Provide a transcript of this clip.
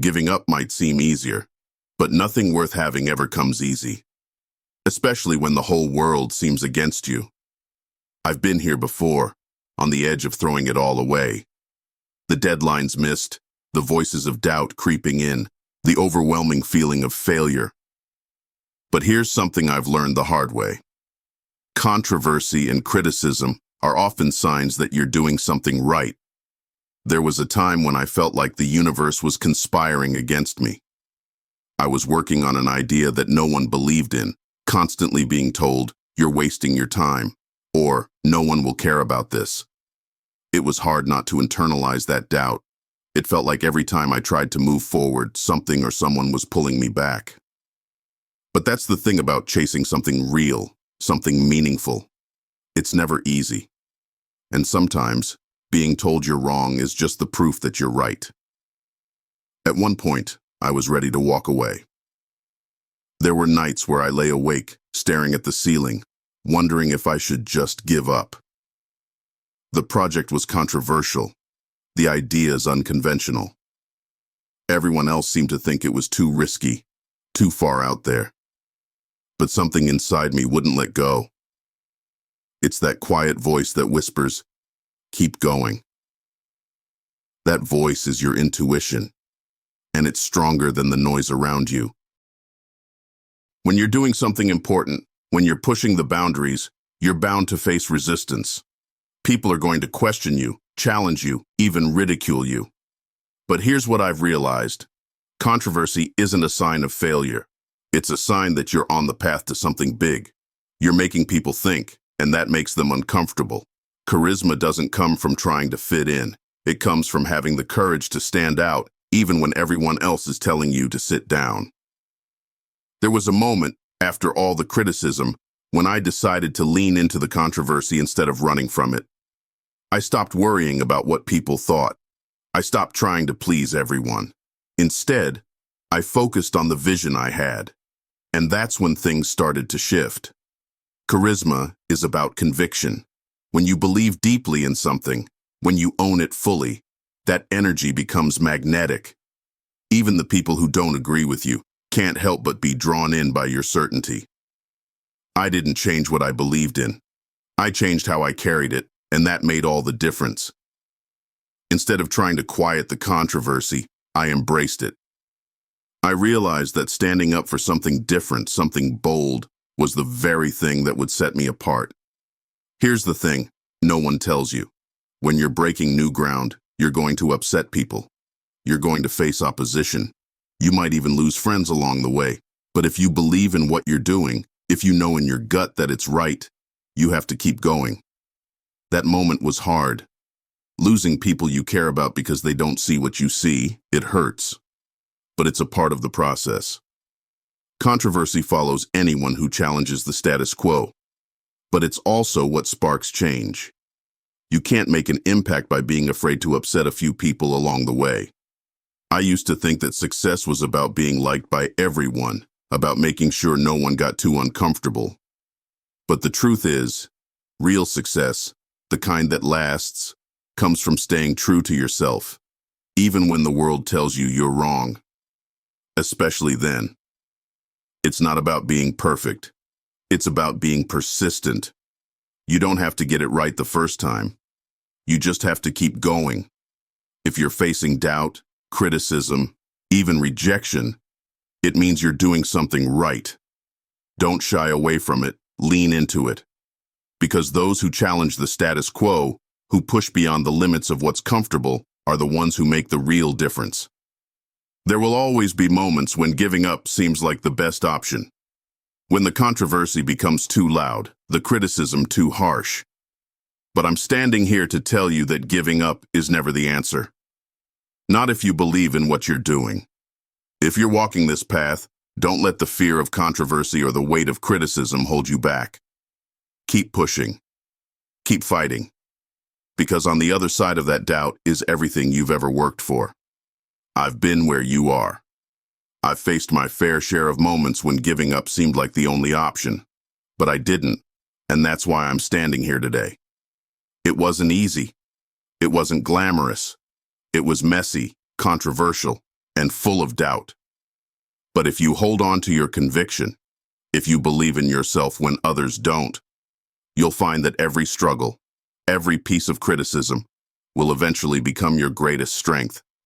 Giving up might seem easier, but nothing worth having ever comes easy, especially when the whole world seems against you. I've been here before, on the edge of throwing it all away. The deadlines missed, the voices of doubt creeping in, the overwhelming feeling of failure. But here's something I've learned the hard way. Controversy and criticism are often signs that you're doing something right. There was a time when I felt like the universe was conspiring against me. I was working on an idea that no one believed in, constantly being told, "You're wasting your time," or "No one will care about this." It was hard not to internalize that doubt. It felt like every time I tried to move forward, something or someone was pulling me back. But that's the thing about chasing something real, something meaningful. It's never easy. And sometimes, being told you're wrong is just the proof that you're right. At one point, I was ready to walk away. There were nights where I lay awake, staring at the ceiling, wondering if I should just give up. The project was controversial, the ideas unconventional. Everyone else seemed to think it was too risky, too far out there. But something inside me wouldn't let go. It's that quiet voice that whispers, "Keep going." That voice is your intuition, and it's stronger than the noise around you. When you're doing something important, when you're pushing the boundaries, you're bound to face resistance. People are going to question you, challenge you, even ridicule you. But here's what I've realized. Controversy isn't a sign of failure. It's a sign that you're on the path to something big. You're making people think, and that makes them uncomfortable. Charisma doesn't come from trying to fit in. It comes from having the courage to stand out, even when everyone else is telling you to sit down. There was a moment, after all the criticism, when I decided to lean into the controversy instead of running from it. I stopped worrying about what people thought. I stopped trying to please everyone. Instead, I focused on the vision I had. And that's when things started to shift. Charisma is about conviction. When you believe deeply in something, when you own it fully, that energy becomes magnetic. Even the people who don't agree with you can't help but be drawn in by your certainty. I didn't change what I believed in. I changed how I carried it, and that made all the difference. Instead of trying to quiet the controversy, I embraced it. I realized that standing up for something different, something bold, was the very thing that would set me apart. Here's the thing, no one tells you. When you're breaking new ground, you're going to upset people. You're going to face opposition. You might even lose friends along the way. But if you believe in what you're doing, if you know in your gut that it's right, you have to keep going. That moment was hard. Losing people you care about because they don't see what you see, it hurts. But it's a part of the process. Controversy follows anyone who challenges the status quo. But it's also what sparks change. You can't make an impact by being afraid to upset a few people along the way. I used to think that success was about being liked by everyone, about making sure no one got too uncomfortable. But the truth is, real success, the kind that lasts, comes from staying true to yourself, even when the world tells you you're wrong. Especially then. It's not about being perfect. It's about being persistent. You don't have to get it right the first time. You just have to keep going. If you're facing doubt, criticism, even rejection, it means you're doing something right. Don't shy away from it. Lean into it. Because those who challenge the status quo, who push beyond the limits of what's comfortable, are the ones who make the real difference. There will always be moments when giving up seems like the best option. When the controversy becomes too loud, the criticism too harsh. But I'm standing here to tell you that giving up is never the answer. Not if you believe in what you're doing. If you're walking this path, don't let the fear of controversy or the weight of criticism hold you back. Keep pushing. Keep fighting. Because on the other side of that doubt is everything you've ever worked for. I've been where you are. I've faced my fair share of moments when giving up seemed like the only option. But I didn't, and that's why I'm standing here today. It wasn't easy. It wasn't glamorous. It was messy, controversial, and full of doubt. But if you hold on to your conviction, if you believe in yourself when others don't, you'll find that every struggle, every piece of criticism, will eventually become your greatest strength.